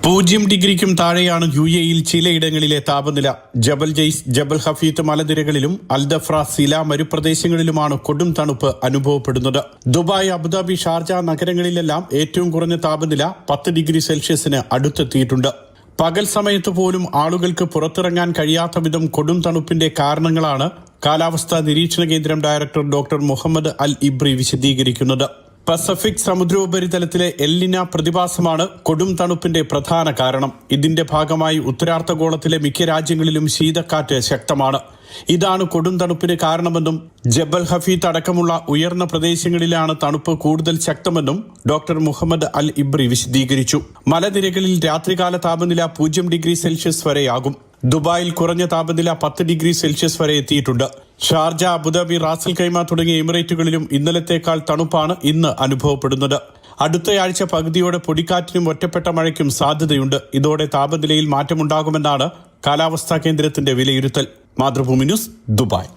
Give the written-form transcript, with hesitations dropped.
0 ഡിഗ്രിക്കും താഴെയാണ് UAE-യിൽ ചിലയിടങ്ങളിലെ താപനില. ജബൽ ജയ്സ്, ജബൽ ഹഫീത്ത് മലനിരകളിലും അൽദഫ്ര, സില മരുപ്രദേശങ്ങളിലുമാണ് കൊടും തണുപ്പ് അനുഭവപ്പെടുന്നത്. ദുബായ്, അബുദാബി, ഷാർജ നഗരങ്ങളിലെല്ലാം ഏറ്റവും കുറഞ്ഞ താപനില 10 ഡിഗ്രി സെൽഷ്യസിന് അടുത്തെത്തിയിട്ടുണ്ട്. പകൽ സമയത്ത് പോലും ആളുകൾക്ക് പുറത്തിറങ്ങാൻ കഴിയാത്ത വിധം കൊടും തണുപ്പിന്റെ കാരണങ്ങളാണ് കാലാവസ്ഥാ നിരീക്ഷണ കേന്ദ്രം ഡയറക്ടർ ഡോക്ടർ മുഹമ്മദ് അൽ ഇബ്രി വിശദീകരിക്കുന്നത്. പസഫിക് സമുദ്രോപരിതലത്തിലെ എൽനിന പ്രതിഭാസമാണ് കൊടും തണുപ്പിന്റെ പ്രധാന കാരണം. ഇതിന്റെ ഭാഗമായി ഉത്തരാർദ്ധഗോളത്തിലെ മിക്ക രാജ്യങ്ങളിലും ശീതക്കാറ്റ് ശക്തമാണ്. ഇതാണ് കൊടും തണുപ്പിന് കാരണമെന്നും ജബൽ ഹഫീത്ത് അടക്കമുള്ള ഉയർന്ന പ്രദേശങ്ങളിലാണ് തണുപ്പ് കൂടുതൽ ശക്തമെന്നും ഡോക്ടർ മുഹമ്മദ് അൽ ഇബ്രി വിശദീകരിച്ചു. മലനിരകളിൽ രാത്രികാല താപനില 0 ഡിഗ്രി സെൽഷ്യസ് വരെയാകും. ദുബായിൽ കുറഞ്ഞ താപനില 10 ഡിഗ്രി സെൽഷ്യസ് വരെ എത്തിയിട്ടുണ്ട്. ഷാർജ, അബുദാബി, റാസൽ ഖൈമ തുടങ്ങിയ എമിറേറ്റുകളിലും ഇന്നലത്തേക്കാൾ തണുപ്പാണ് ഇന്ന് അനുഭവപ്പെടുന്നത്. അടുത്തയാഴ്ച പകുതിയോടെ പൊടിക്കാറ്റിനും ഒറ്റപ്പെട്ട മഴയ്ക്കും സാധ്യതയുണ്ട്. ഇതോടെ താപനിലയിൽ മാറ്റമുണ്ടാകുമെന്നാണ് കാലാവസ്ഥാ കേന്ദ്രത്തിന്റെ വിലയിരുത്തൽ. Mathrubhumi news, Dubai.